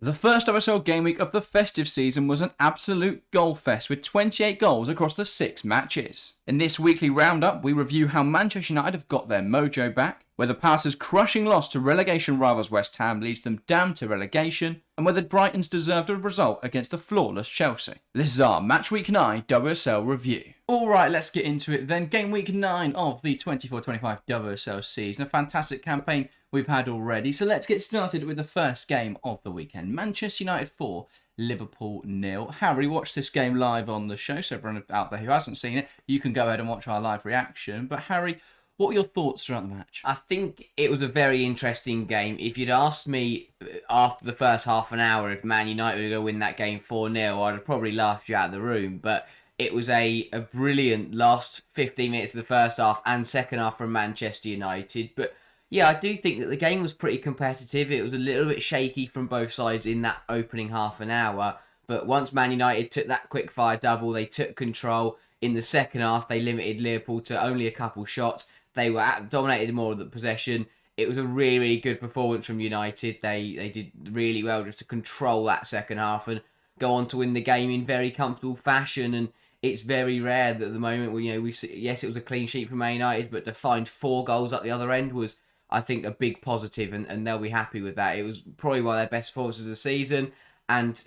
The first WSL game week of the festive season was an absolute goal fest with 28 goals across the 6 matches. In this weekly roundup, we review how Manchester United have got their mojo back, whether Palace's crushing loss to relegation rivals West Ham leads them damned to relegation, and whether Brighton's deserved a result against the flawless Chelsea. This is our Match Week 9 WSL review. Alright, let's get into it then. Game week 9 of the 24-25 WSL season. A fantastic campaign we've had already. So let's get started with the first game of the weekend. Manchester United 4, Liverpool 0. Harry watched this game live on the show, so everyone out there who hasn't seen it, you can go ahead and watch our live reaction. But Harry, what were your thoughts throughout the match? I think it was a very interesting game. If you'd asked me after the first half an hour if Man United were going to win that game 4-0, I'd have probably laughed you out of the room. But it was a brilliant last 15 minutes of the first half and second half from Manchester United. But yeah, I do think that the game was pretty competitive. It was a little bit shaky from both sides in that opening half an hour. But once Man United took that quick fire double, they took control. In the second half, they limited Liverpool to only a couple shots. They were dominated more of the possession. It was a really, really good performance from United. They did really well just to control that second half and go on to win the game in very comfortable fashion. And it's very rare that at the moment, we see, yes, it was a clean sheet from Man United, but to find 4 goals at the other end was, I think, a big positive, and they'll be happy with that. It was probably one of their best performances of the season, and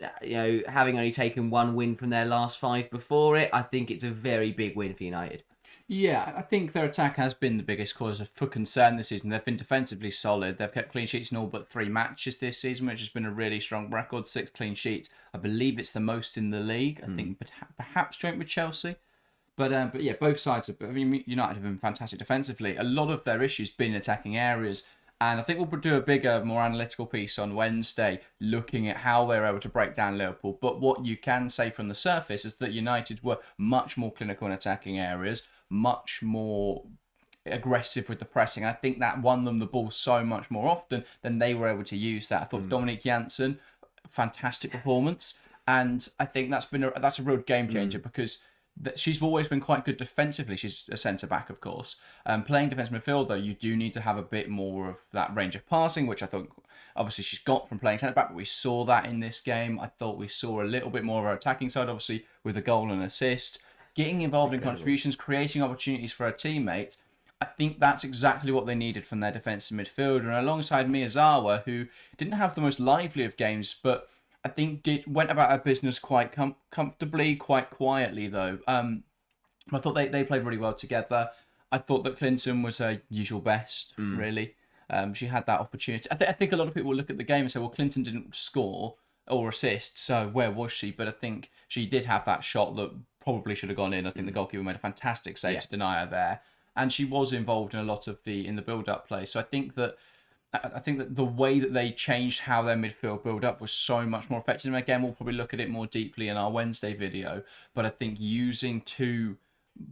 having only taken 1 win from their last 5 before it, I think it's a very big win for United. Yeah, I think their attack has been the biggest cause for concern this season. They've been defensively solid. They've kept clean sheets in all but 3 matches this season, which has been a really strong record. 6 clean sheets. I believe it's the most in the league. I think perhaps joint with Chelsea. But yeah, both sides have. United have been fantastic defensively. A lot of their issues been attacking areas. And I think we'll do a bigger, more analytical piece on Wednesday looking at how they were able to break down Liverpool. But what you can say from the surface is that United were much more clinical in attacking areas, much more aggressive with the pressing. I think that won them the ball so much more often than they were able to use that. I thought Dominic Janssen, fantastic performance. And I think that's a real game changer because she's always been quite good defensively. She's a centre-back, of course. Playing defensive midfield, though, you do need to have a bit more of that range of passing, which I thought, obviously, she's got from playing centre-back, but we saw that in this game. I thought we saw a little bit more of her attacking side, obviously, with a goal and assist. Getting involved in contributions, creating opportunities for her teammates. I think that's exactly what they needed from their defensive midfielder. And alongside Miyazawa, who didn't have the most lively of games, but I think went about her business quite comfortably, quite quietly, though. I thought they played really well together. I thought that Clinton was her usual best, really. She had that opportunity. I think a lot of people will look at the game and say, well, Clinton didn't score or assist, so where was she? But I think she did have that shot that probably should have gone in. I think the goalkeeper made a fantastic save to deny her there. And she was involved in a lot of the build-up play. So I think that the way that they changed how their midfield build-up was so much more effective. And again, we'll probably look at it more deeply in our Wednesday video. But I think using 2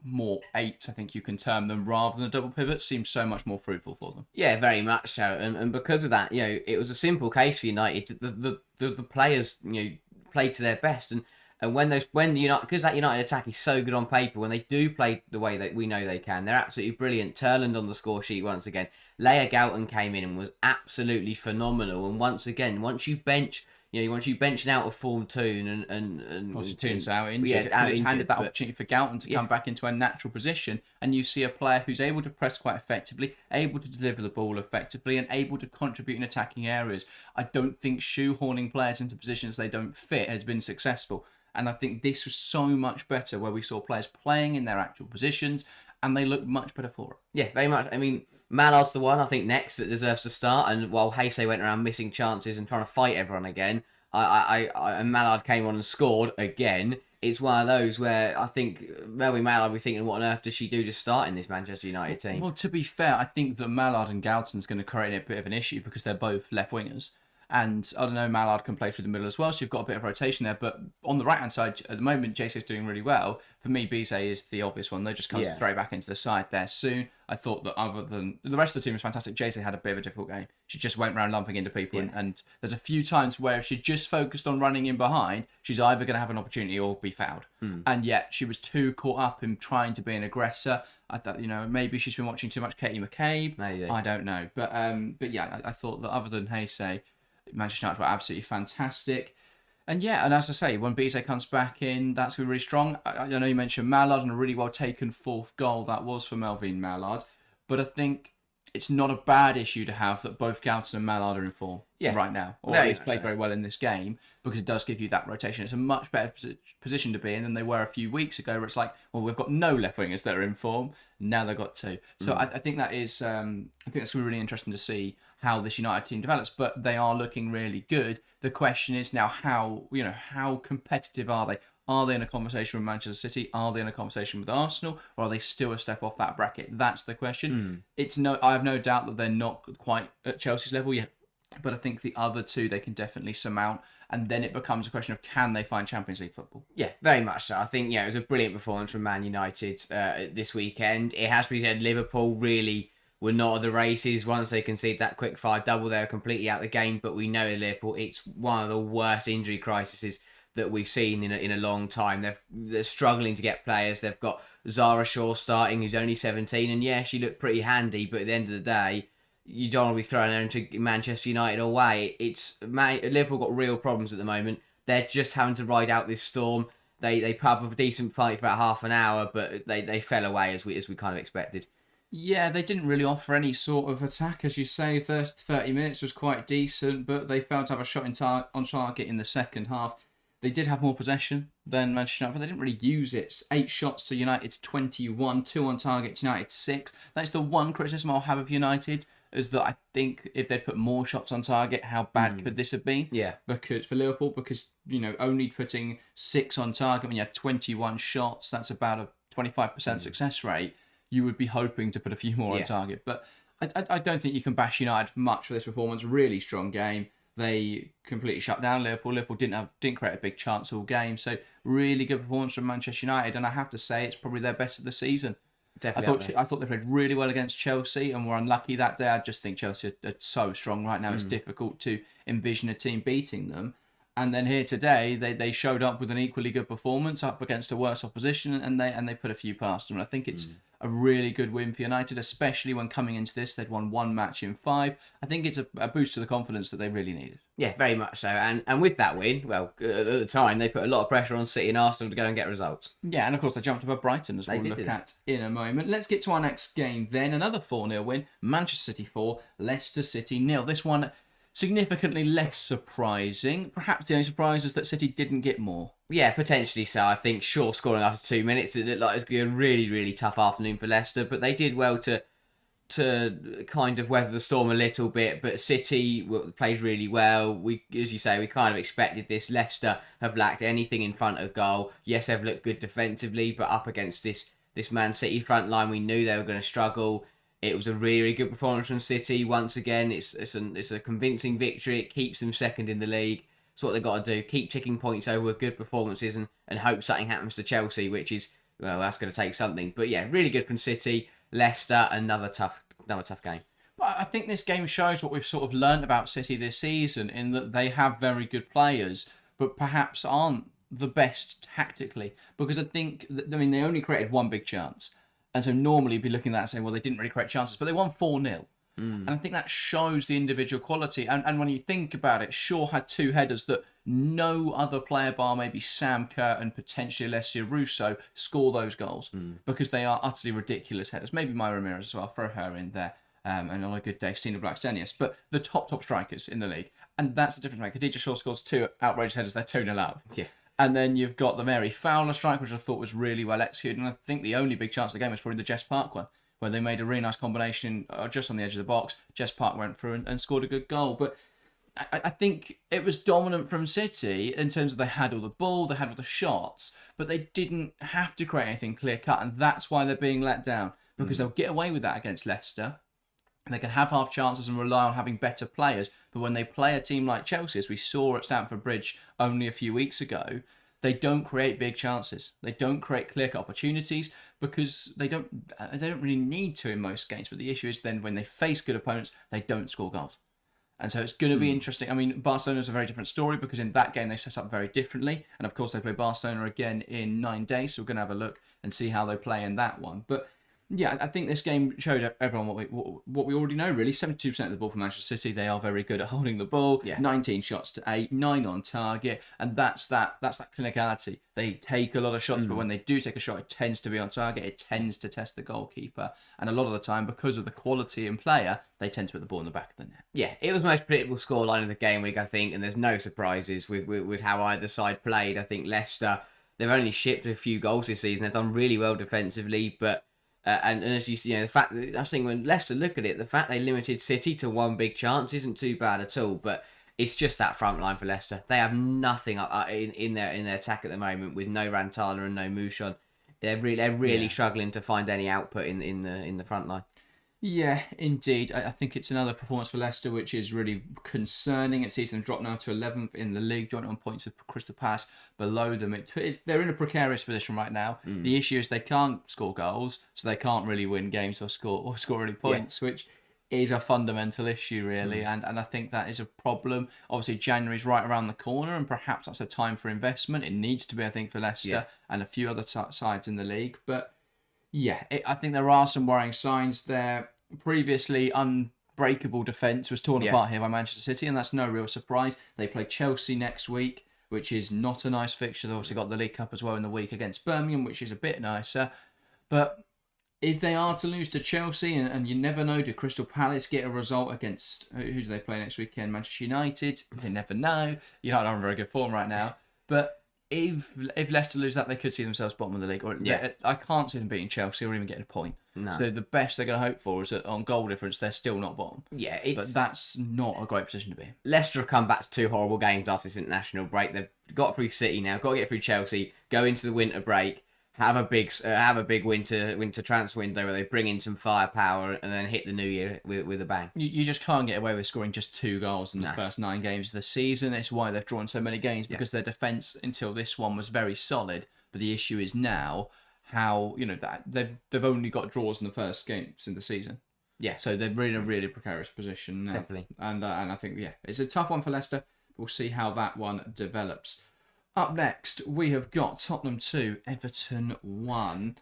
more 8s, I think you can term them, rather than a double pivot, seems so much more fruitful for them. Yeah, very much so. And because of that, it was a simple case for United. The players, played to their best. And when the United, because that United attack is so good on paper, when they do play the way that we know they can, they're absolutely brilliant. Turland on the score sheet once again. Leia Galton came in and was absolutely phenomenal. And once again, once you bench an out of form Toon and Toon's out injured, it's handed that opportunity for Galton to come back into a natural position, and you see a player who's able to press quite effectively, able to deliver the ball effectively, and able to contribute in attacking areas. I don't think shoehorning players into positions they don't fit has been successful. And I think this was so much better where we saw players playing in their actual positions and they looked much better for it. Yeah, very much. I mean, Mallard's the one, I think, next that deserves to start. And while Heisei went around missing chances and trying to fight everyone again, and Mallard came on and scored again. It's one of those where I think Melby Mallard will be thinking, what on earth does she do to start in this Manchester United team? Well, to be fair, I think that Mallard and Galton's going to create a bit of an issue because they're both left wingers. And I don't know, Mallard can play through the middle as well, so you've got a bit of rotation there. But on the right-hand side, at the moment, JC's doing really well. For me, Bizet is the obvious one. They just come straight back into the side there soon. I thought that other than... The rest of the team was fantastic. JC had a bit of a difficult game. She just went around lumping into people. And there's a few times where if she just focused on running in behind, she's either going to have an opportunity or be fouled. And yet, she was too caught up in trying to be an aggressor. I thought, maybe she's been watching too much Katie McCabe. Maybe. I don't know. But yeah, I thought that other than Heisei... Manchester United were absolutely fantastic. And yeah, and as I say, when Bize comes back in, that's going to be really strong. I know you mentioned Mallard and a really well taken fourth goal that was for Melvin Mallard. But I think it's not a bad issue to have that both Galton and Mallard are in form right now. Or at least played very well in this game, because it does give you that rotation. It's a much better position to be in than they were a few weeks ago, where it's like, well, we've got no left wingers that are in form. Now they've got two. So I think that is, I think that's going to be really interesting to see how this United team develops. But they are looking really good. The question is now how competitive are they? Are they in a conversation with Manchester City? Are they in a conversation with Arsenal? Or are they still a step off that bracket? That's the question. I have no doubt that they're not quite at Chelsea's level yet, but I think the other two they can definitely surmount. And then it becomes a question of, can they find Champions League football? Yeah, very much so. I think it was a brilliant performance from Man United this weekend. It has to be said, Liverpool really were not at the races. Once they conceded that quick fire double, they were completely out of the game. But we know in Liverpool, it's one of the worst injury crises that we've seen in a long time. They're struggling to get players. They've got Zara Shaw starting, who's only 17, and yeah, she looked pretty handy, but at the end of the day, you don't want to be throwing her into Manchester United away. Liverpool got real problems at the moment. They're just having to ride out this storm. They put up a decent fight for about half an hour, but they fell away as we kind of expected. Yeah, they didn't really offer any sort of attack, as you say. 30 minutes was quite decent, but they failed to have a shot on target in the second half. They did have more possession than Manchester United, but they didn't really use it. 8 shots to United's 21, 2 on target to United's 6. That's the one criticism I'll have of United, is that I think if they put more shots on target, how bad could this have been? Yeah. Because for Liverpool, only putting 6 on target when you had 21 shots, that's about a 25% success rate. You would be hoping to put a few more on target. But I don't think you can bash United much for this performance. Really strong game. They completely shut down Liverpool. Liverpool didn't create a big chance all game. So really good performance from Manchester United, and I have to say it's probably their best of the season. Definitely. I thought they played really well against Chelsea and were unlucky that day. I just think Chelsea are so strong right now. It's difficult to envision a team beating them. And then here today, they showed up with an equally good performance up against a worse opposition, and they put a few past them. And I think it's a really good win for United, especially when coming into this, they'd won 1 match in 5. I think it's a boost to the confidence that they really needed. Yeah, very much so. And with that win, well, at the time, they put a lot of pressure on City and Arsenal to go and get results. Yeah, and of course, they jumped above Brighton, as we'll look at in a moment. Let's get to our next game then. Another 4-0 win. Manchester City 4, Leicester City 0. This one significantly less surprising. Perhaps the only surprise is that City didn't get more. Yeah, potentially so. I think Shaw scoring after 2 minutes, it looked like it was going to be a really, really tough afternoon for Leicester, but they did well to kind of weather the storm a little bit. But City played really well. As you say, we kind of expected this. Leicester have lacked anything in front of goal. Yes, they've looked good defensively, but up against this Man City front line, we knew they were going to struggle. It was a really, really good performance from City. Once again, it's a convincing victory. It keeps them second in the league. It's what they've got to do. Keep ticking points over with good performances and hope something happens to Chelsea, which is, well, that's going to take something. But yeah, really good from City. Leicester, another tough game. Well, I think this game shows what we've sort of learned about City this season, in that they have very good players, but perhaps aren't the best tactically. Because I think, they only created 1 big chance. And so normally you'd be looking at that and saying, well, they didn't really create chances, but they won 4-0. And I think that shows the individual quality. And when you think about it, Shaw had 2 headers that no other player, bar maybe Sam Kerr and potentially Alessia Russo, score those goals. Because they are utterly ridiculous headers. Maybe Myra Ramirez as well, throw her in there. And on a good day, Stina Blackstenius. But the top strikers in the league. And that's the difference maker. Khadija Shaw scores 2 outrageous headers, they're 2-0 up. Yeah. And then you've got the Mary Fowler strike, which I thought was really well executed. And I think the only big chance of the game was probably the Jess Park one, where they made a really nice combination just on the edge of the box. Jess Park went through and scored a good goal. But I think it was dominant from City in terms of they had all the ball, they had all the shots, but they didn't have to create anything clear-cut. And that's why they're being let down, because they'll get away with that against Leicester. They can have half chances and rely on having better players. But when they play a team like Chelsea, as we saw at Stamford Bridge only a few weeks ago, they don't create big chances. They don't create clear-cut opportunities because they don't really need to in most games. But the issue is then when they face good opponents, they don't score goals. And so it's going to be interesting. I mean, Barcelona is a very different story because in that game they set up very differently. And of course they play Barcelona again in 9 days. So we're going to have a look and see how they play in that one. But Yeah, I think this game showed everyone what we already know, really. 72% of the ball for Manchester City. They are very good at holding the ball. Yeah. 19 shots to 8, 9 on target. And that's that clinicality. They take a lot of shots, but when they do take a shot, it tends to be on target. It tends to test the goalkeeper. And a lot of the time, because of the quality in player, they tend to put the ball in the back of the net. Yeah, it was the most predictable scoreline of the game week, I think, and there's no surprises with how either side played. I think Leicester, they've only shipped a few goals this season. They've done really well defensively, but and as you know, the fact that I think when Leicester look at it, the fact they limited City to one big chance isn't too bad at all. But it's just that front line for Leicester. They have nothing in their attack at the moment with no Rantala and no Mouchon. They're really struggling to find any output in the front line. Yeah, indeed. I think it's another performance for Leicester which is really concerning. It sees them drop now to 11th in the league, joint on points with Crystal Palace below them. They're in a precarious position right now. The issue is they can't score goals, so they can't really win games or score any points, which is a fundamental issue, really. And I think that is a problem. Obviously, January's right around the corner, and perhaps that's a time for investment. It needs to be, I think, for Leicester and a few other sides in the league. But yeah, I think there are some worrying signs there. Previously unbreakable defence was torn apart here by Manchester City, and that's no real surprise. They play Chelsea next week, which is not a nice fixture. They've also got the League Cup as well in the week against Birmingham, which is a bit nicer. But if they are to lose to Chelsea, and you never know, do Crystal Palace get a result against, who do they play next weekend? Manchester United? You never know. You're not in very good form right now. But if Leicester lose that, they could see themselves bottom of the league. Or I can't see them beating Chelsea or even getting a point. No. So the best they're going to hope for is that on goal difference, they're still not bottom. Yeah, but that's not a great position to be in. Leicester have come back to 2 horrible games after this international break. They've got through City now, got to get through Chelsea, go into the winter break, have a big winter transfer window where they bring in some firepower and then hit the new year with a bang. You just can't get away with scoring just 2 goals in the first 9 games of the season. It's why they've drawn so many games, because their defence until this one was very solid. But the issue is now how, that they've only got draws in the first games in the season. Yeah. So they're in a really precarious position now. Definitely. And I think, it's a tough one for Leicester. We'll see how that one develops. Up next, we have got Tottenham 2, Everton 1.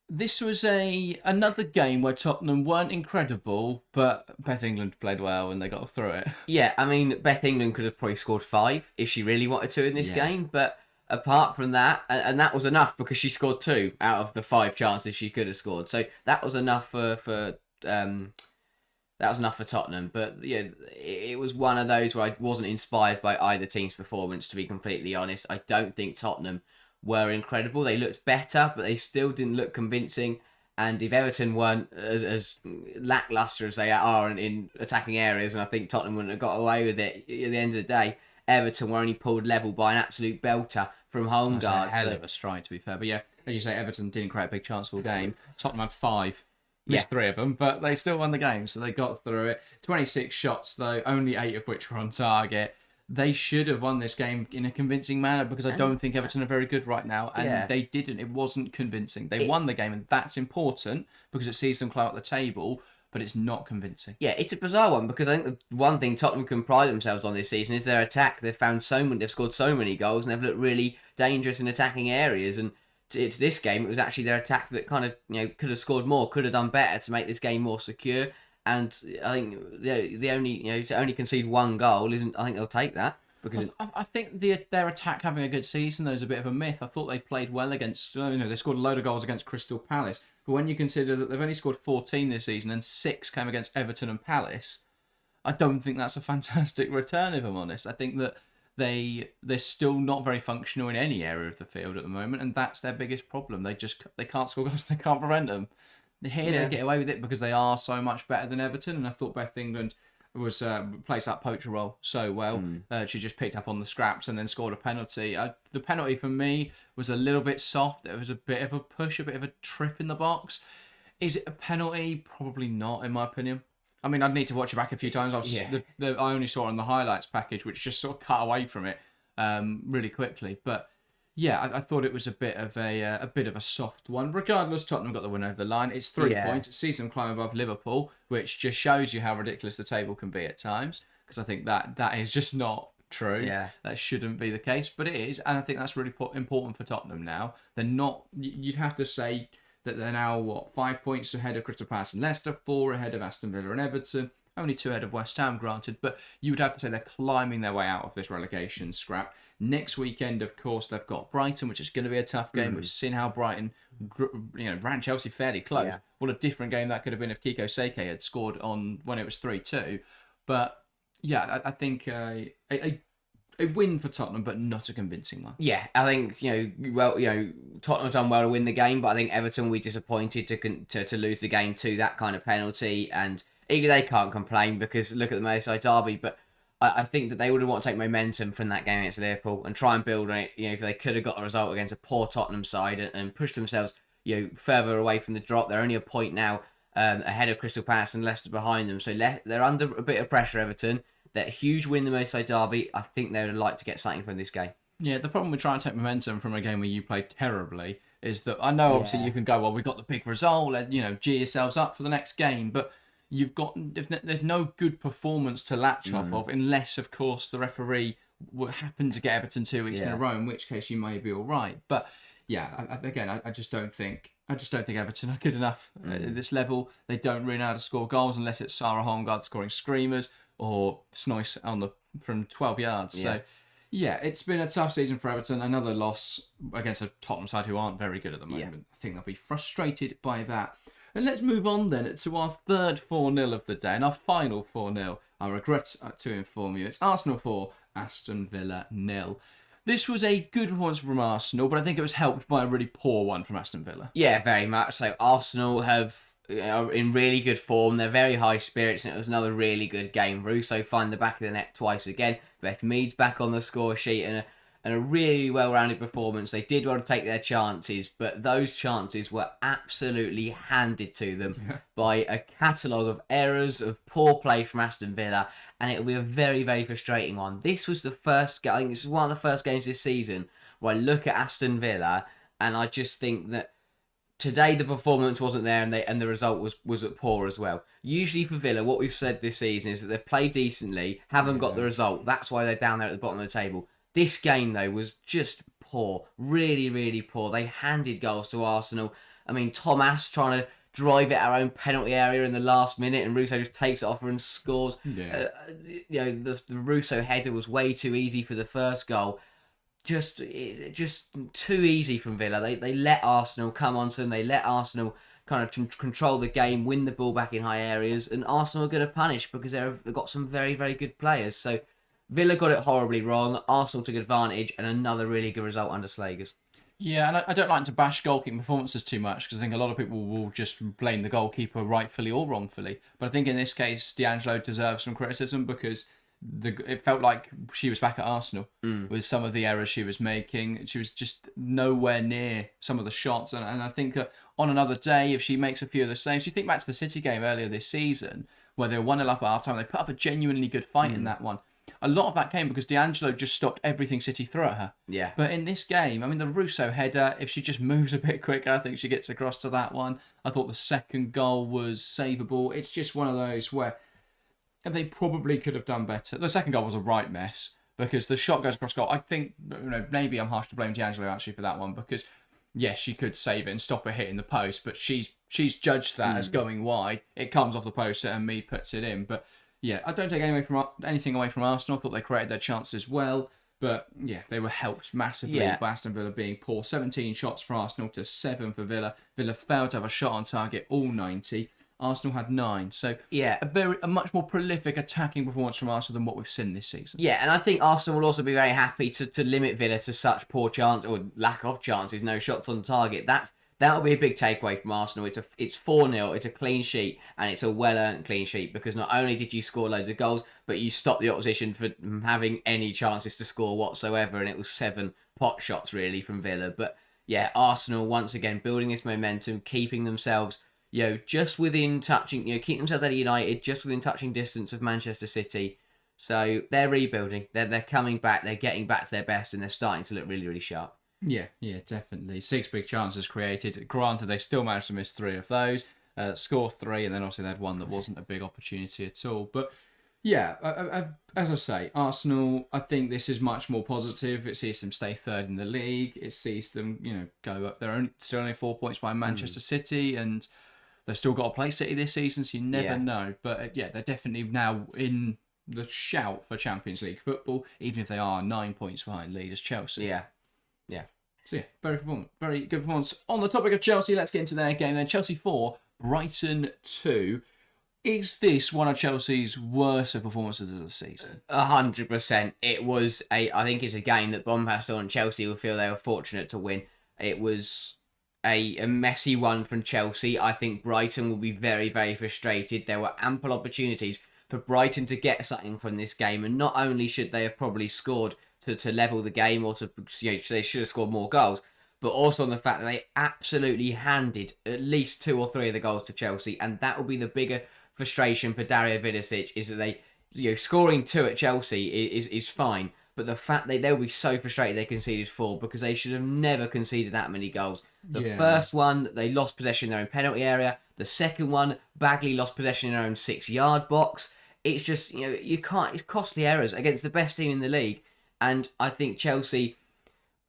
This was another game where Tottenham weren't incredible, but Beth England played well and they got through it. Yeah, I mean, Beth England could have probably scored 5 if she really wanted to in this game, but apart from that, and that was enough because she scored 2 out of the 5 chances she could have scored. So that was enough for Tottenham. But yeah, it was one of those where I wasn't inspired by either team's performance, to be completely honest. I don't think Tottenham were incredible. They looked better, but they still didn't look convincing. And if Everton weren't as lacklustre as they are in attacking areas, and I think Tottenham wouldn't have got away with it at the end of the day, Everton were only pulled level by an absolute belter from home guards. A hell of a stride, to be fair. But yeah, as you say, Everton didn't create a big chance all game. Tottenham had 5. Missed 3 of them, but they still won the game, so they got through it. 26 shots, though, only 8 of which were on target. They should have won this game in a convincing manner, because I don't think Everton are very good right now, and they didn't. It wasn't convincing. They won the game, and that's important, because it sees them climb up the table, but it's not convincing. Yeah, it's a bizarre one, because I think the one thing Tottenham can pride themselves on this season is their attack. They've scored so many goals, and they've looked really dangerous in attacking areas, and to this game, it was actually their attack that kind of could have scored more, could have done better to make this game more secure. And I think the only to only concede 1 goal isn't. I think they'll take that, because I think their attack having a good season though is a bit of a myth. I thought they played well against. They scored a load of goals against Crystal Palace, but when you consider that they've only scored 14 this season and 6 came against Everton and Palace, I don't think that's a fantastic return. If I'm honest, I think that they're still not very functional in any area of the field at the moment, and that's their biggest problem. They can't score goals. They can't prevent them. Here they get away with it because they are so much better than Everton, and I thought Beth England was plays that poacher role so well. She just picked up on the scraps and then scored a penalty. The penalty for me was a little bit soft. It was a bit of a push, a bit of a trip in the box. Is it a penalty? Probably not, in my opinion. I mean, I'd need to watch it back a few times. I only saw it on the highlights package, which just sort of cut away from it really quickly. But yeah, I thought it was a bit of a soft one. Regardless, Tottenham got the win over the line. It's 3 points. It sees them climb above Liverpool, which just shows you how ridiculous the table can be at times. Because I think that is just not true. Yeah. That shouldn't be the case, but it is, and I think that's really important for Tottenham now. They're not. You'd have to say that they're now, 5 points ahead of Crystal Palace and Leicester, 4 ahead of Aston Villa and Everton, only 2 ahead of West Ham, granted, but you would have to say they're climbing their way out of this relegation scrap. Next weekend, of course, they've got Brighton, which is going to be a tough game. We've seen how Brighton, ran Chelsea fairly close. Yeah. What a different game that could have been if Kiko Seke had scored on when it was 3-2. But yeah, I think a win for Tottenham, but not a convincing one. Yeah, I think Tottenham have done well to win the game, but I think Everton will be disappointed to lose the game to that kind of penalty, and they can't complain because look at the Merseyside derby. But I think that they would want to take momentum from that game against Liverpool and try and build on it. If they could have got a result against a poor Tottenham side and pushed themselves further away from the drop. They're only a point now ahead of Crystal Palace and Leicester behind them, so they're under a bit of pressure. Everton. That huge win, the Merseyside derby. I think they would like to get something from this game. Yeah, the problem with trying to take momentum from a game where you played terribly is that I know obviously you can go, well, we got the big result, G yourselves up for the next game, but there's no good performance to latch off of unless, of course, the referee would happen to get Everton 2 weeks in a row, in which case you may be all right. But yeah, I just don't think Everton are good enough at this level. They don't really know how to score goals unless it's Sarah Holmgard scoring screamers or Snoice from 12 yards. Yeah. So yeah, it's been a tough season for Everton. Another loss against a Tottenham side who aren't very good at the moment. Yeah. I think they'll be frustrated by that. And let's move on then to our third 4-0 of the day and our final 4-0. I regret to inform you, it's Arsenal 4, Aston Villa 0. This was a good performance from Arsenal, but I think it was helped by a really poor one from Aston Villa. Yeah, very much. So Arsenal are in really good form. They're very high spirits, and it was another really good game. Russo find the back of the net twice again. Beth Mead's back on the score sheet, and a really well-rounded performance. They did well to take their chances, but those chances were absolutely handed to them by a catalogue of errors, of poor play from Aston Villa, and it'll be a very, very frustrating one. This was the first game. I think this is one of the first games this season where I look at Aston Villa, and I just think that today the performance wasn't there, and the result was poor as well. Usually for Villa, what we've said this season is that they've played decently, haven't got the result. That's why they're down there at the bottom of the table. This game, though, was just poor. Really, really poor. They handed goals to Arsenal. I mean, Thomas trying to drive it our own penalty area in the last minute, and Russo just takes it off her and scores. Yeah. The Russo header was way too easy for the first goal. Just too easy from Villa. They let Arsenal come onto them. They let Arsenal kind of control the game, win the ball back in high areas, and Arsenal are going to punish because they've got some very, very good players. So Villa got it horribly wrong. Arsenal took advantage, and another really good result under Slagers. Yeah, and I don't like to bash goalkeeping performances too much because I think a lot of people will just blame the goalkeeper rightfully or wrongfully. But I think in this case, D'Angelo deserves some criticism because it felt like she was back at Arsenal with some of the errors she was making. She was just nowhere near some of the shots. And I think on another day, if she makes a few of the saves, you think back to the City game earlier this season where they were 1-0 up at half-time. They put up a genuinely good fight in that one. A lot of that came because D'Angelo just stopped everything City threw at her. Yeah. But in this game, I mean, the Russo header, if she just moves a bit quicker, I think she gets across to that one. I thought the second goal was savable. It's just one of those where they probably could have done better. The second goal was a right mess because the shot goes across goal. I think, maybe I'm harsh to blame D'Angelo actually for that one because, yes, she could save it and stop it hitting the post, but she's judged that as going wide. It comes off the post and Mead puts it in. But yeah, I don't take anything away from Arsenal. I thought they created their chances well. But yeah, they were helped massively by Aston Villa being poor. 17 shots for Arsenal to 7 for Villa. Villa failed to have a shot on target, all 90. Arsenal had 9. So yeah, a much more prolific attacking performance from Arsenal than what we've seen this season. Yeah, and I think Arsenal will also be very happy to limit Villa to such poor chance or lack of chances, no shots on target. That'll be a big takeaway from Arsenal. It's 4-0, it's a clean sheet, and it's a well-earned clean sheet because not only did you score loads of goals, but you stopped the opposition from having any chances to score whatsoever, and it was 7 pot shots really from Villa. But yeah, Arsenal once again building this momentum, keeping themselves just within touching, keep themselves out of United, just within touching distance of Manchester City. So they're rebuilding, they're coming back, they're getting back to their best, and they're starting to look really, really sharp. Yeah, definitely. 6 big chances created. Granted, they still managed to miss 3 of those, score 3, and then obviously they had one that wasn't a big opportunity at all. But Yeah, as I say, Arsenal, I think this is much more positive. It sees them stay third in the league. It sees them, go up. They're still only 4 points behind Manchester City, and they've still got to play City this season, so you never know. But they're definitely now in the shout for Champions League football, even if they are 9 points behind leaders Chelsea. Yeah. So very good performance. On the topic of Chelsea, let's get into their game then. Chelsea 4, Brighton 2. Is this one of Chelsea's worst performances of the season? 100%. It was I think it's a game that Bombastel and Chelsea will feel they were fortunate to win. It was a messy one from Chelsea. I think Brighton will be very, very frustrated. There were ample opportunities for Brighton to get something from this game, and not only should they have probably scored to level the game, or they should have scored more goals, but also on the fact that they absolutely handed at least 2 or 3 of the goals to Chelsea, and that will be the bigger frustration for Dario Vidicic, is that they, scoring 2 at Chelsea is fine, but the fact they'll be so frustrated they conceded 4, because they should have never conceded that many goals. The first one, they lost possession in their own penalty area. The second one, Bagley lost possession in their own 6-yard box. It's just, you can't, it's costly errors against the best team in the league. And I think Chelsea,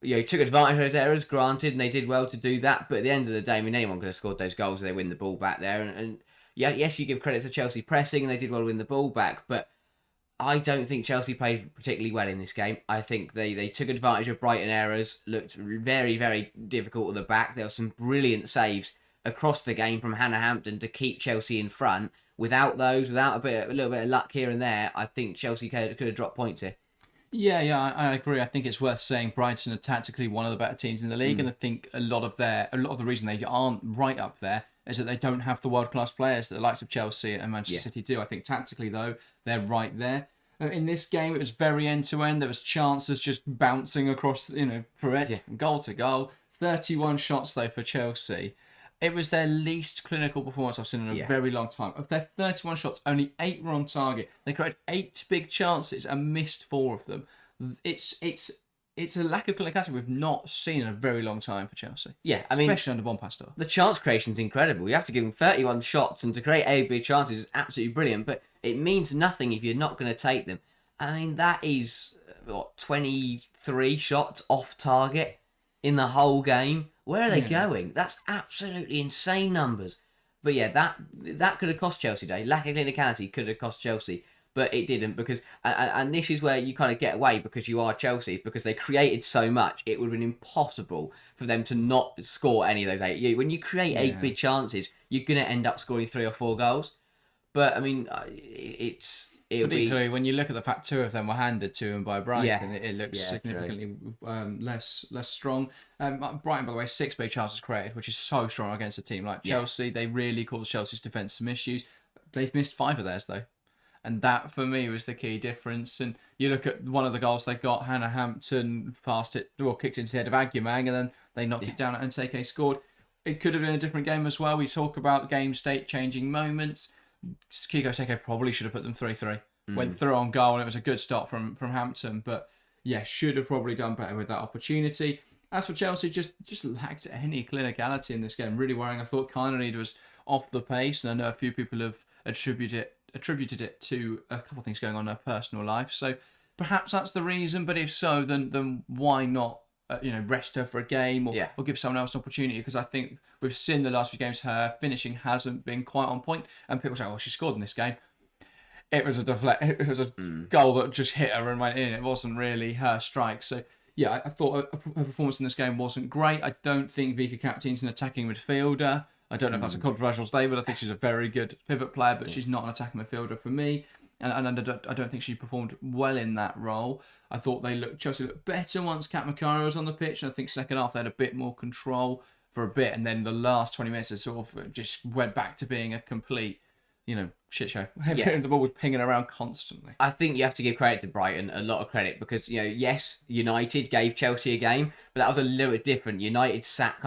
took advantage of those errors, granted, and they did well to do that. But at the end of the day, anyone could have scored those goals if they win the ball back there. And yes, you give credit to Chelsea pressing, and they did well to win the ball back. But I don't think Chelsea played particularly well in this game. I think they took advantage of Brighton errors, looked very, very difficult at the back. There were some brilliant saves across the game from Hannah Hampton to keep Chelsea in front. Without those, without a little bit of luck here and there, I think Chelsea could have dropped points here. Yeah, I agree. I think it's worth saying Brighton are tactically one of the better teams in the league, and I think a lot of the reason they aren't right up there is that they don't have the world class players that the likes of Chelsea and Manchester City do. I think tactically though, they're right there. In this game, it was very end to end. There was chances just bouncing across, from goal to goal. 31 shots though for Chelsea. It was their least clinical performance I've seen in a very long time. Of their 31 shots, only 8 were on target. They created 8 big chances and missed 4 of them. It's a lack of clinicality we've not seen in a very long time for Chelsea. Yeah, especially under Bompastor. The chance creation's incredible. You have to give them 31 shots, and to create 8 big chances is absolutely brilliant. But it means nothing if you're not going to take them. That is 23 shots off target in the whole game. Where are they going? That's absolutely insane numbers. But that could have cost Chelsea today. Lack of clinicality could have cost Chelsea, but it didn't, because and this is where you kind of get away because you are Chelsea, because they created so much. It would have been impossible for them to not score any of those 8. When you create 8 big chances, you're going to end up scoring 3 or 4 goals. But But equally, when you look at the fact 2 of them were handed to him by Brighton, it looks significantly less strong. Brighton, by the way, 6 big chances created, which is so strong against a team like Chelsea. They really caused Chelsea's defence some issues. They've missed 5 of theirs, though. And that, for me, was the key difference. And you look at one of the goals they got, Hannah Hampton kicked into the head of Agyemang, and then they knocked it down and Nseke scored. It could have been a different game as well. We talk about game state changing moments. Kiko Seke probably should have put them 3-3. Went through on goal, and it was a good stop from Hampton. But should have probably done better with that opportunity. As for Chelsea, just lacked any clinicality in this game. Really worrying. I thought Kineryd was off the pace, and I know a few people have attributed it to a couple of things going on in her personal life. So perhaps that's the reason. But if so, then why not rest her for a game or give someone else an opportunity? Because I think we've seen the last few games her finishing hasn't been quite on point, and people say, "Oh, she scored in this game." It was a goal that just hit her and went in. It wasn't really her strike. So I thought her performance in this game wasn't great. I don't think Vika Kaptein's an attacking midfielder. I don't know if that's a controversial statement. I think she's a very good pivot player, but she's not an attacking midfielder for me. And I don't think she performed well in that role. I thought Chelsea looked better once Kat Makari was on the pitch. And I think second half they had a bit more control for a bit. And then the last 20 minutes it sort of just went back to being a complete, shit show. The ball was pinging around constantly. I think you have to give credit to Brighton, a lot of credit, because yes, United gave Chelsea a game, but that was a little bit different. United sat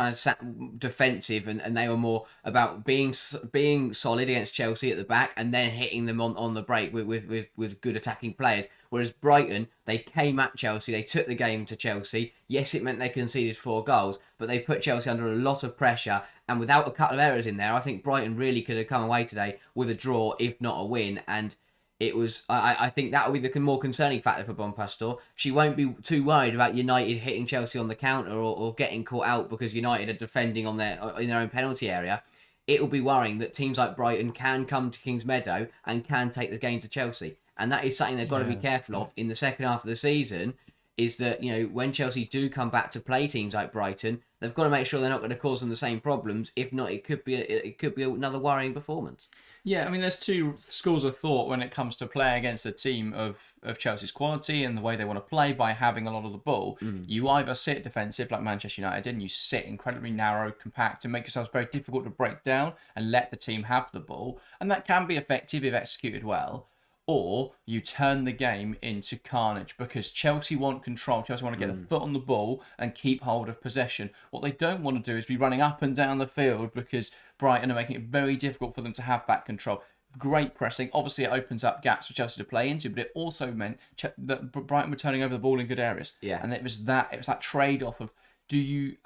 defensive, and they were more about being solid against Chelsea at the back, and then hitting them on the break with good attacking players. Whereas Brighton, they came at Chelsea, they took the game to Chelsea. Yes, it meant they conceded 4 goals, but they put Chelsea under a lot of pressure. And without a couple of errors in there, I think Brighton really could have come away today with a draw, if not a win. And I think that will be the more concerning factor for Bonpastor. She won't be too worried about United hitting Chelsea on the counter or getting caught out because United are defending in their own penalty area. It will be worrying that teams like Brighton can come to Kings Meadow and can take the game to Chelsea. And that is something they've got to be careful of in the second half of the season, is that, when Chelsea do come back to play teams like Brighton, they've got to make sure they're not going to cause them the same problems. If not, it could be another worrying performance. Yeah, I mean, there's two schools of thought when it comes to playing against a team of Chelsea's quality and the way they want to play by having a lot of the ball. You either sit defensive like Manchester United did, and you sit incredibly narrow, compact, and make yourselves very difficult to break down and let the team have the ball. And that can be effective if executed well. Or you turn the game into carnage because Chelsea want control. Chelsea want to get a foot on the ball and keep hold of possession. What they don't want to do is be running up and down the field because Brighton are making it very difficult for them to have that control. Great pressing. Obviously, it opens up gaps for Chelsea to play into, but it also meant that Brighton were turning over the ball in good areas. Yeah. And it was that trade-off of and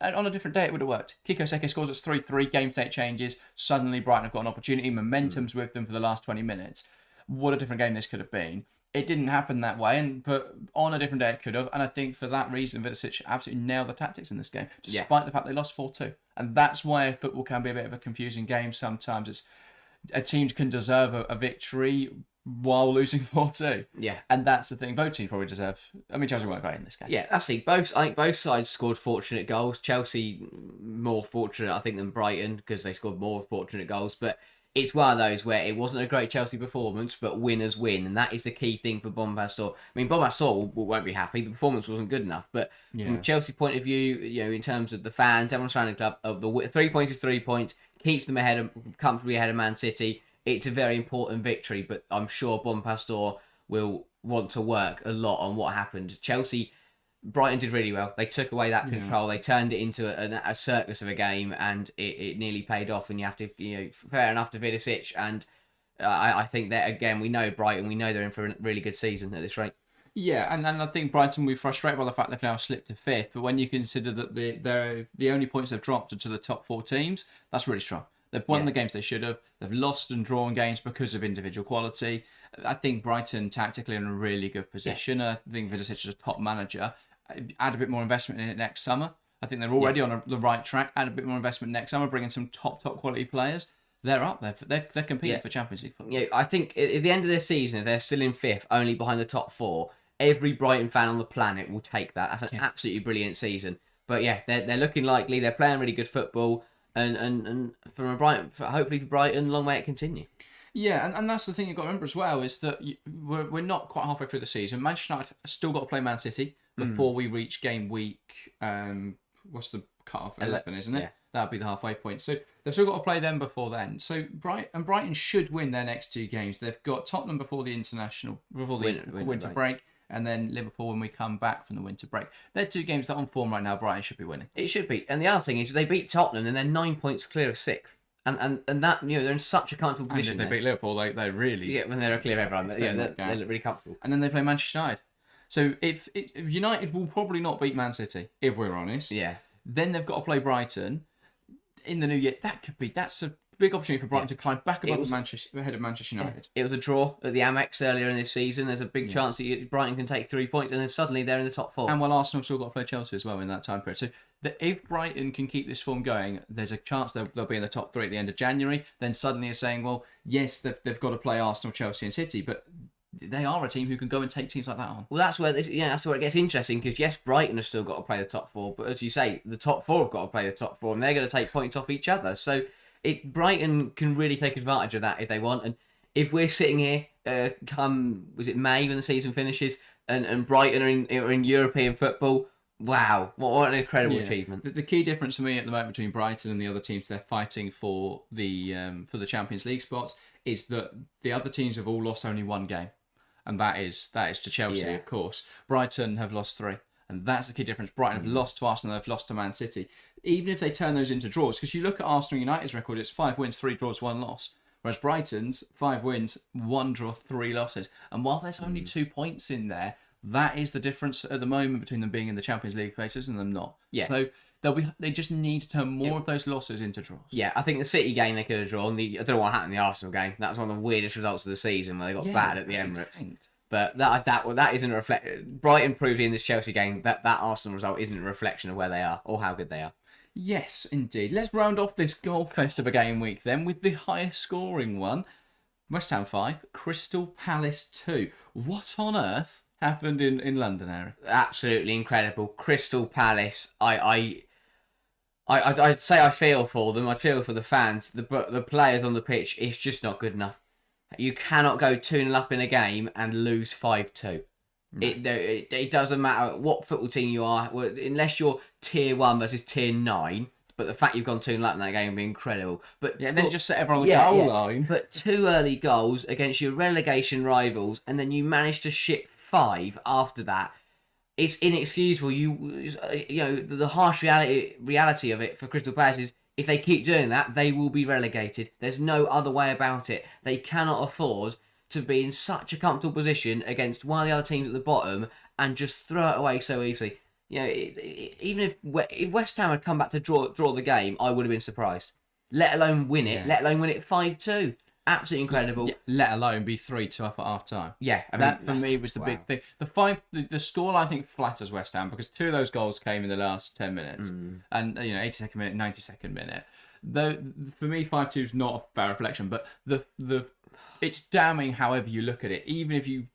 on a different day it would have worked. Kiko Seke scores, it's 3-3, game state changes. Suddenly Brighton have got an opportunity. Momentum's with them for the last 20 minutes. What a different game this could have been. It didn't happen that way, but on a different day it could have. And I think for that reason, Vidicic absolutely nailed the tactics in this game, despite the fact they lost 4-2. And that's why football can be a bit of a confusing game sometimes. It's a team can deserve a victory while losing 4-2. Yeah. And that's the thing. Both teams probably deserve. I mean, Chelsea weren't great in this game. Yeah, I think both sides scored fortunate goals. Chelsea more fortunate, I think, than Brighton because they scored more fortunate goals. But it's one of those where it wasn't a great Chelsea performance, but winners win, and that is the key thing for Bonpastor. I mean, Bonpastor won't be happy. The performance wasn't good enough, but from a Chelsea point of view, in terms of the fans, everyone surrounding the club, the 3 points is 3 points, keeps them comfortably ahead of Man City. It's a very important victory, but I'm sure Bonpastor will want to work a lot on what happened. Brighton did really well. They took away that control. They turned it into a circus of a game, and it nearly paid off. And you have to, fair enough to Vidicic. And I think that, again, we know Brighton. We know they're in for a really good season at this rate. Yeah, and I think Brighton will be frustrated by the fact they've now slipped to fifth. But when you consider that the only points they've dropped are to the top four teams, that's really strong. They've won the games they should have. They've lost and drawn games because of individual quality. I think Brighton tactically are in a really good position. I think Vidicic is a top manager. Add a bit more investment in it next summer. I think they're already on the right track. Add a bit more investment next summer, bring in some top quality players. They're up there. They're competing for Champions League football. Yeah, I think at the end of their season, if they're still in fifth, only behind the top four, every Brighton fan on the planet will take that. That's an absolutely brilliant season. But yeah, they're looking likely. They're playing really good football, and hopefully for Brighton, long may it continue. Yeah, and that's the thing you've got to remember as well, is that we're not quite halfway through the season. Manchester United still got to play Man City before we reach game week. What's the cut-off? 11, isn't it? Yeah. That'll be the halfway point. So they've still got to play them before then. So Brighton should win their next two games. They've got Tottenham before the winter break, and then Liverpool when we come back from the winter break. They're two games that are on form right now. Brighton should be winning. It should be. And the other thing is they beat Tottenham and they're 9 points clear of sixth. And that, they're in such a comfortable position. And if they beat Liverpool, they really... Yeah, when they're clear of everyone. They look really comfortable. And then they play Manchester United. So if United will probably not beat Man City, if we're honest. Yeah. Then they've got to play Brighton in the new year. That's a big opportunity for Brighton to climb back above ahead of Manchester United. It was a draw at the Amex earlier in this season. There's a big chance that Brighton can take 3 points, and then suddenly they're in the top four. And Arsenal have still got to play Chelsea as well in that time period. So if Brighton can keep this form going, there's a chance they'll be in the top three at the end of January. Then suddenly you're saying, well, yes, they've got to play Arsenal, Chelsea and City, but they are a team who can go and take teams like that on. Well, that's where it gets interesting, because yes, Brighton have still got to play the top four, but as you say, the top four have got to play the top four, and they're going to take points off each other. So Brighton can really take advantage of that if they want. And if we're sitting here come May when the season finishes, and Brighton are in European football, wow, what an incredible achievement. The key difference for me at the moment between Brighton and the other teams they're fighting for the Champions League spots is that the other teams have all lost only one game, and that is to Chelsea, of course. Brighton have lost 3, and that's the key difference. Brighton have lost to Arsenal, they've lost to Man City. Even if they turn those into draws, because you look at Arsenal United's record, it's 5 wins, 3 draws, 1 loss. Whereas Brighton's 5 wins, 1 draw, 3 losses. And while there's only 2 points in there, that is the difference at the moment between them being in the Champions League places and them not. Yeah. So They just need to turn more of those losses into draws. Yeah, I think the City game they could have drawn. I don't know what happened in the Arsenal game. That was one of the weirdest results of the season where they got battered at the Emirates. Tanked. But that isn't a reflect. Brighton proved in this Chelsea game that Arsenal result isn't a reflection of where they are or how good they are. Yes, indeed. Let's round off this goal fest of a game week then with the highest scoring one. West Ham 5, Crystal Palace 2. What on earth happened in London, Harry? Absolutely incredible. Crystal Palace. I'd say I feel for them. I feel for the fans. The players on the pitch. It's just not good enough. You cannot go 2-0 up in a game and lose 5-2. No. It doesn't matter what football team you are, unless you're tier 1 versus tier 9. But the fact you've gone 2-0 up in that game would be incredible. But then just set everyone on the goal line. But 2 early goals against your relegation rivals, and then you manage to ship 5 after that. It's inexcusable. The harsh reality of it for Crystal Palace is if they keep doing that, they will be relegated. There's no other way about it. They cannot afford to be in such a comfortable position against one of the other teams at the bottom and just throw it away so easily. Even if West Ham had come back to draw the game, I would have been surprised. Let alone win it. Yeah. Let alone win it 5-2. Absolutely incredible. Yeah, let alone be 3-2 up at half time. Yeah, that for me was the big thing. The score I think flatters West Ham because 2 of those goals came in the last 10 minutes, and 82nd minute, 92nd minute. Though for me, 5-2 is not a fair reflection, but it's damning however you look at it. Even if you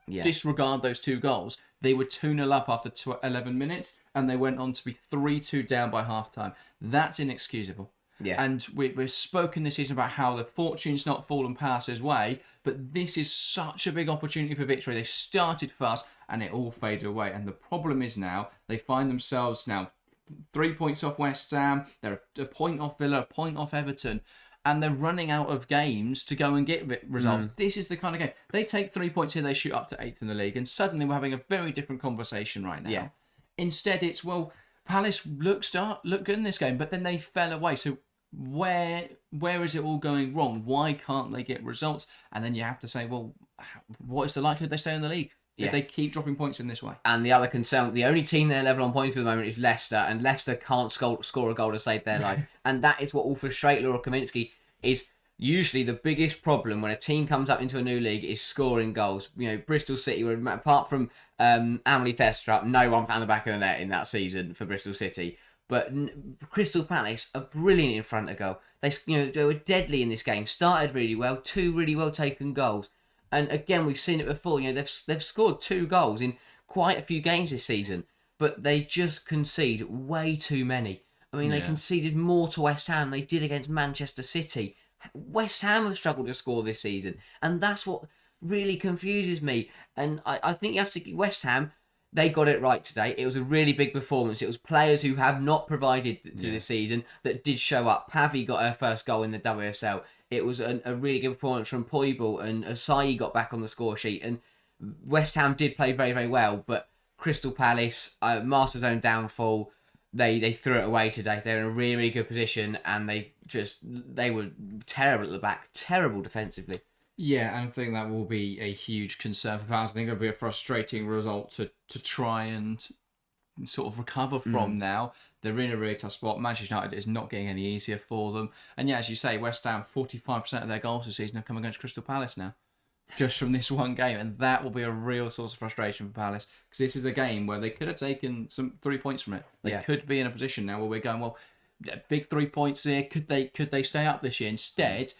disregard those 2 goals, they were 2-0 up after 11 minutes, and they went on to be 3-2 down by half time. That's inexcusable. Yeah. And we've spoken this season about how the fortune's not fallen Palace's way, but this is such a big opportunity for victory. They started fast, and it all faded away. And the problem is now, they find themselves now 3 points off West Ham, they're a point off Villa, a point off Everton, and they're running out of games to go and get results. This is the kind of game. They take 3 points here, they shoot up to 8th in the league, and suddenly we're having a very different conversation right now. Yeah. Instead, it's, Palace look good in this game, but then they fell away. So where is it all going wrong? Why can't they get results? And then you have to say, what is the likelihood they stay in the league if they keep dropping points in this way? And the other concern, the only team they're level on points with at the moment is Leicester, and Leicester can't score a goal to save their life. And that is what will frustrate Laura Kaminsky. Is usually the biggest problem when a team comes up into a new league is scoring goals. Bristol City, apart from Amelie Thestrup, no one found the back of the net in that season for Bristol City. But Crystal Palace are brilliant in front of goal. They were deadly in this game. Started really well, 2 really well taken goals, and again we've seen it before. They've scored 2 goals in quite a few games this season, but they just concede way too many. They conceded more to West Ham than they did against Manchester City. West Ham have struggled to score this season, and that's what really confuses me. And I think you have to West Ham. They got it right today. It was a really big performance. It was players who have not provided to this season that did show up. Pavi got her first goal in the WSL. It was a really good performance from Poibel, and Asai got back on the score sheet. And West Ham did play very, very well, but Crystal Palace, master's own downfall, they threw it away today. They're in a really, really good position, and they were terrible at the back, terrible defensively. Yeah, and I think that will be a huge concern for fans. I think it'll be a frustrating result to try and sort of recover from now. They're in a really tough spot. Manchester United is not getting any easier for them. And yeah, as you say, West Ham, 45% of their goals this season have come against Crystal Palace now. Just from this one game. And that will be a real source of frustration for Palace. Because this is a game where they could have taken some 3 points from it. They could be in a position now where we're going, big 3 points here. Could they stay up this year? Instead,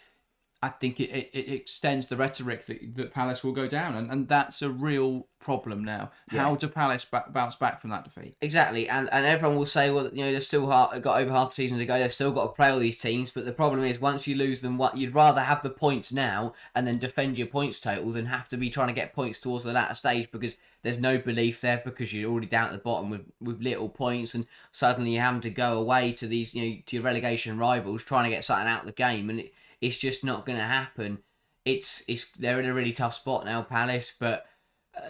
I think it extends the rhetoric that Palace will go down, and that's a real problem now. Yeah. How do Palace bounce back from that defeat? Exactly, and everyone will say, they've still got over half the season to go. They've still got to play all these teams, but the problem is once you lose them, you'd rather have the points now and then defend your points total than have to be trying to get points towards the latter stage because there's no belief there because you're already down at the bottom with little points, and suddenly you're having to go away to these to your relegation rivals trying to get something out of the game, and it's just not going to happen. They're in a really tough spot now, Palace, but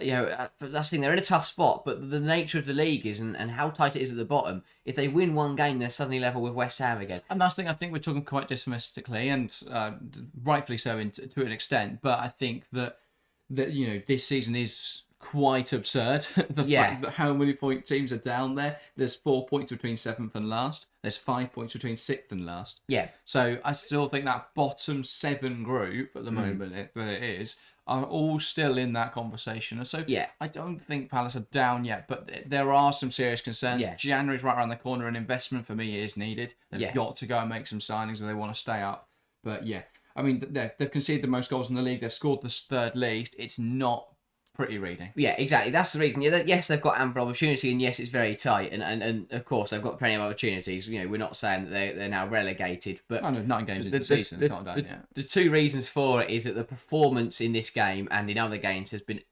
that's the thing, they're in a tough spot, but the nature of the league is and how tight it is at the bottom. If they win one game, they're suddenly level with West Ham again. And that's the thing, I think we're talking quite pessimistically, and rightfully so to an extent, but I think that this season is quite absurd. The fact that how many point teams are down there. There's 4 points between 7th and last. There's 5 points between 6th and last. Yeah. So I still think that bottom 7 group at the moment, that it is, are all still in that conversation. So I don't think Palace are down yet, but there are some serious concerns. Yeah. January's right around the corner, and investment for me is needed. They've got to go and make some signings if they want to stay up. But yeah, I mean, they've conceded the most goals in the league. They've scored the third least. It's not pretty reading. Yeah, exactly. That's the reason. Yes, they've got ample opportunity, and yes, it's very tight. And of course, they've got plenty of opportunities. We're not saying that they're now relegated, but 9 games into the season. It's not done yet. The two reasons for it is that the performance in this game and in other games has been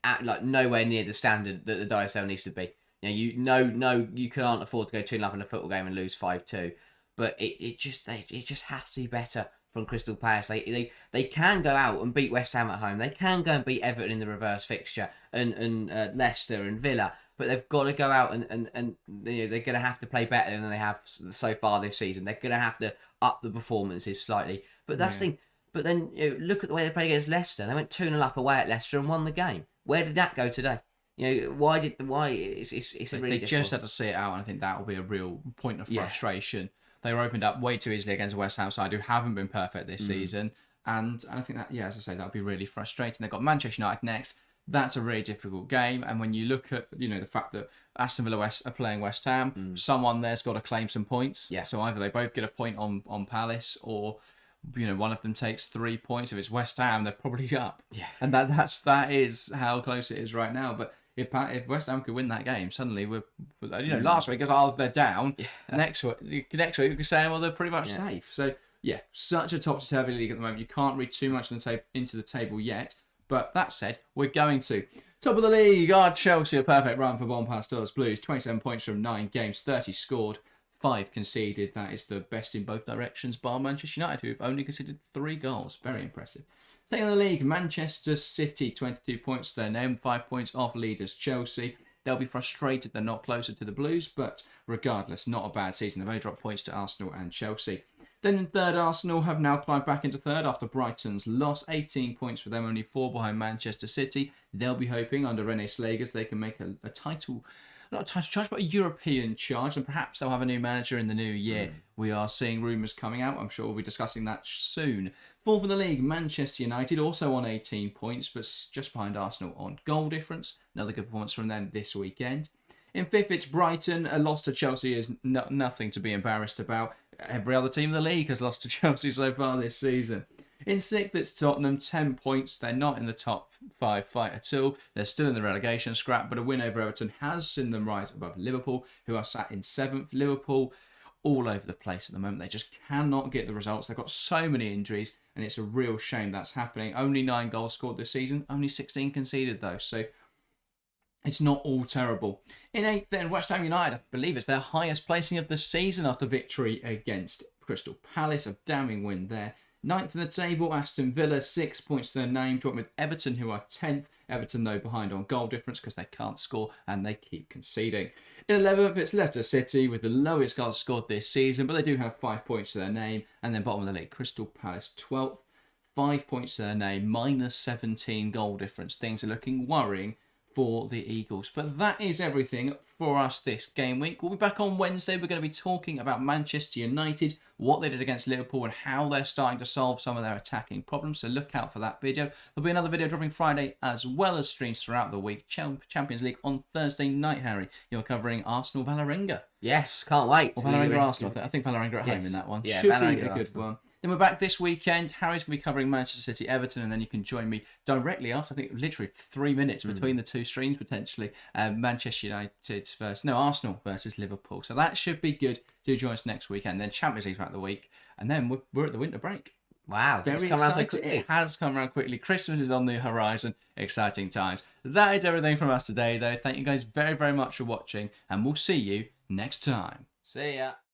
nowhere near the standard that the WSL needs to be. You can't afford to go 2-0 in a football game and lose 5-2. But it just has to be better from Crystal Palace. They can go out and beat West Ham at home. They can go and beat Everton in the reverse fixture and Leicester and Villa. But they've got to go out and they're going to have to play better than they have so far this season. They're going to have to up the performances slightly. But that's the thing. But then look at the way they played against Leicester. They went 2-0 up away at Leicester and won the game. Where did that go today? Why? It's a really. They just had to see it out, and I think that will be a real point of frustration. Yeah. They were opened up way too easily against a West Ham side who haven't been perfect this season. And I think that, as I say, that would be really frustrating. They've got Manchester United next. That's a really difficult game. And when you look at, the fact that Aston Villa are playing West Ham, someone there's got to claim some points. Yeah. So either they both get a point on Palace, or, one of them takes 3 points. If it's West Ham, they're probably up. Yeah. And that is how close it is right now. But if West Ham could win that game, suddenly last week they're down. Yeah. Next week you can say, well, they're pretty much safe. So such a topsy-turvy league at the moment. You can't read too much into the table yet. But that said, we're going to top of the league. Chelsea, a perfect run for Bon Pasteurs Blues. 27 points from 9 games, 30 scored, 5 conceded. That is the best in both directions, bar Manchester United, who've only conceded 3 goals. Very impressive. Second in the league, Manchester City, 22 points to their name, 5 points off leaders Chelsea. They'll be frustrated they're not closer to the Blues, but regardless, not a bad season. They've only dropped points to Arsenal and Chelsea. Then in third, Arsenal have now climbed back into third after Brighton's loss. 18 points for them, only 4 behind Manchester City. They'll be hoping under René Slagers they can make a title, not a title charge, but a European charge, and perhaps they'll have a new manager in the new year. We are seeing rumours coming out. I'm sure we'll be discussing that soon. Fourth in the league, Manchester United, also on 18 points, but just behind Arsenal on goal difference. Another good performance from them this weekend. In fifth, it's Brighton. A loss to Chelsea is nothing to be embarrassed about. Every other team in the league has lost to Chelsea so far this season. In sixth, it's Tottenham, 10 points. They're not in the top 5 fight at all. They're still in the relegation scrap, but a win over Everton has seen them rise above Liverpool, who are sat in 7th. Liverpool, all over the place at the moment. They just cannot get the results. They've got so many injuries, and it's a real shame that's happening. Only 9 goals scored this season, only 16 conceded though, so it's not all terrible. In 8th then, West Ham United, I believe it's their highest placing of the season after victory against Crystal Palace. A damning win there. 9th in the table, Aston Villa, 6 points to their name, joint with Everton, who are 10th. Everton, though, behind on goal difference because they can't score and they keep conceding. In 11th, it's Leicester City with the lowest goals scored this season, but they do have 5 points to their name. And then bottom of the league, Crystal Palace, 12th, 5 points to their name, minus 17 goal difference. Things are looking worrying for the Eagles. But that is everything for us this game week. We'll be back on Wednesday. We're going to be talking about Manchester United, what they did against Liverpool, and how they're starting to solve some of their attacking problems. So look out for that video. There'll be another video dropping Friday, as well as streams throughout the week. Champions League on Thursday night, Harry. You're covering Arsenal Valerenga. Yes, can't wait. Or Valerenga Arsenal. I think Valerenga at home in that one. Yeah, should Valerenga be a good one. Then we're back this weekend. Harry's going to be covering Manchester City, Everton, and then you can join me directly after, I think, literally 3 minutes between the two streams, potentially. Arsenal versus Liverpool. So that should be good. Do join us next weekend. Then Champions League throughout the week. And then we're at the winter break. Wow, very exciting. It has come around quickly. Christmas is on the horizon. Exciting times. That is everything from us today, though. Thank you guys very, very much for watching, and we'll see you next time. See ya.